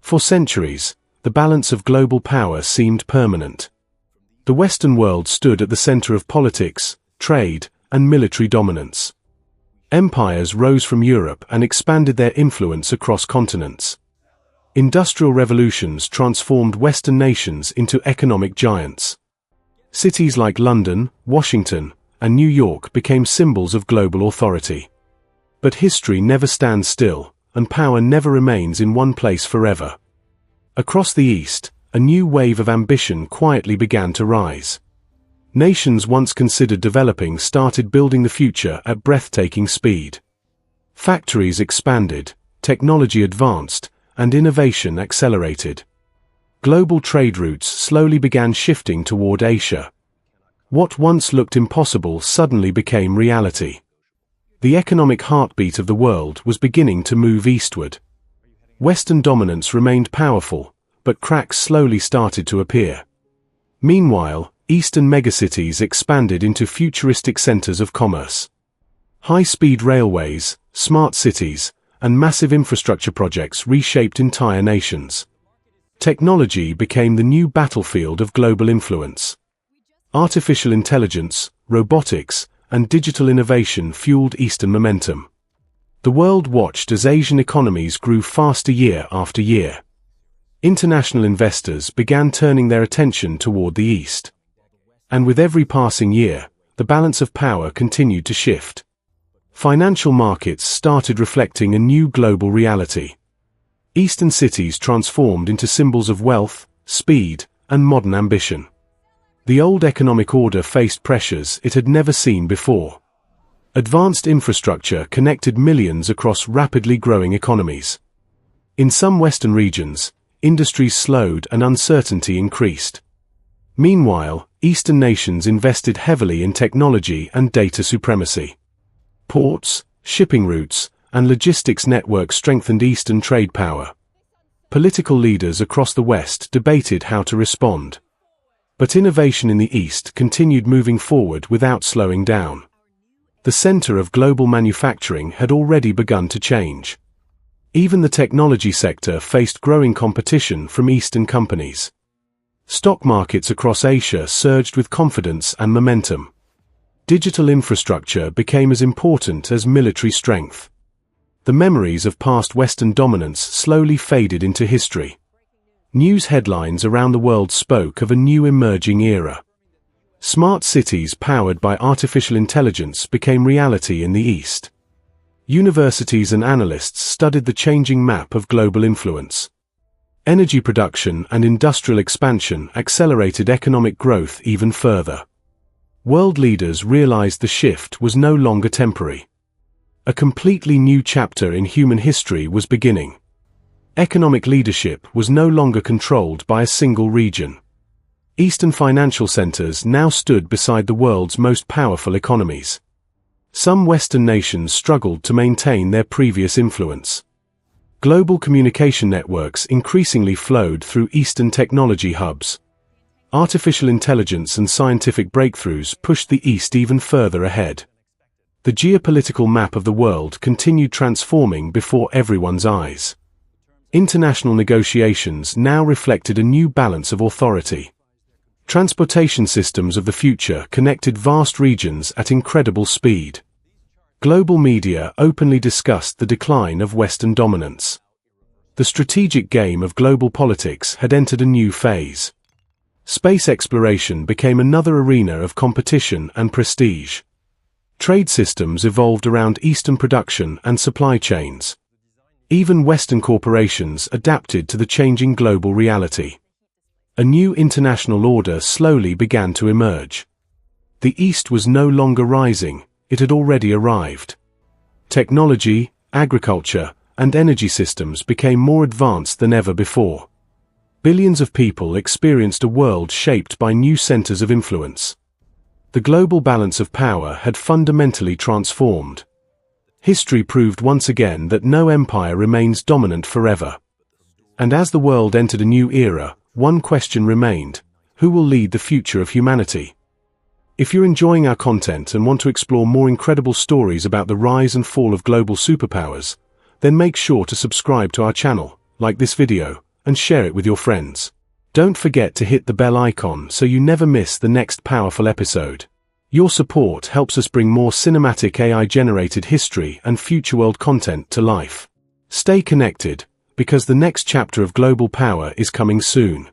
For centuries, the balance of global power seemed permanent. The Western world stood at the center of politics, trade, and military dominance. Empires rose from Europe and expanded their influence across continents. Industrial revolutions transformed Western nations into economic giants. Cities like London, Washington, and New York became symbols of global authority. But history never stands still, and power never remains in one place forever. Across the East, a new wave of ambition quietly began to rise. Nations once considered developing started building the future at breathtaking speed. Factories expanded, technology advanced, and innovation accelerated. Global trade routes slowly began shifting toward Asia. What once looked impossible suddenly became reality. The economic heartbeat of the world was beginning to move eastward. Western dominance remained powerful, but cracks slowly started to appear. Meanwhile, Eastern megacities expanded into futuristic centers of commerce. High-speed railways, smart cities, and massive infrastructure projects reshaped entire nations. Technology became the new battlefield of global influence. Artificial intelligence, robotics, and digital innovation fueled Eastern momentum. The world watched as Asian economies grew faster year after year. International investors began turning their attention toward the East. And with every passing year, the balance of power continued to shift. Financial markets started reflecting a new global reality. Eastern cities transformed into symbols of wealth, speed, and modern ambition. The old economic order faced pressures it had never seen before. Advanced infrastructure connected millions across rapidly growing economies. In some Western regions, industries slowed and uncertainty increased. Meanwhile, Eastern nations invested heavily in technology and data supremacy. Ports, shipping routes, and logistics networks strengthened Eastern trade power. Political leaders across the West debated how to respond. But innovation in the East continued moving forward without slowing down. The center of global manufacturing had already begun to change. Even the technology sector faced growing competition from Eastern companies. Stock markets across Asia surged with confidence and momentum. Digital infrastructure became as important as military strength. The memories of past Western dominance slowly faded into history. News headlines around the world spoke of a new emerging era. Smart cities powered by artificial intelligence became reality in the East. Universities and analysts studied the changing map of global influence. Energy production and industrial expansion accelerated economic growth even further. World leaders realized the shift was no longer temporary. A completely new chapter in human history was beginning. Economic leadership was no longer controlled by a single region. Eastern financial centers now stood beside the world's most powerful economies. Some Western nations struggled to maintain their previous influence. Global communication networks increasingly flowed through Eastern technology hubs. Artificial intelligence and scientific breakthroughs pushed the East even further ahead. The geopolitical map of the world continued transforming before everyone's eyes. International negotiations now reflected a new balance of authority. Transportation systems of the future connected vast regions at incredible speed. Global media openly discussed the decline of Western dominance. The strategic game of global politics had entered a new phase. Space exploration became another arena of competition and prestige. Trade systems evolved around Eastern production and supply chains. Even Western corporations adapted to the changing global reality. A new international order slowly began to emerge. The East was no longer rising, it had already arrived. Technology, agriculture, and energy systems became more advanced than ever before. Billions of people experienced a world shaped by new centers of influence. The global balance of power had fundamentally transformed. History proved once again that no empire remains dominant forever. And as the world entered a new era, one question remained: who will lead the future of humanity? If you're enjoying our content and want to explore more incredible stories about the rise and fall of global superpowers, then make sure to subscribe to our channel, like this video, and share it with your friends. Don't forget to hit the bell icon so you never miss the next powerful episode. Your support helps us bring more cinematic AI-generated history and future world content to life. Stay connected, because the next chapter of Global Power is coming soon.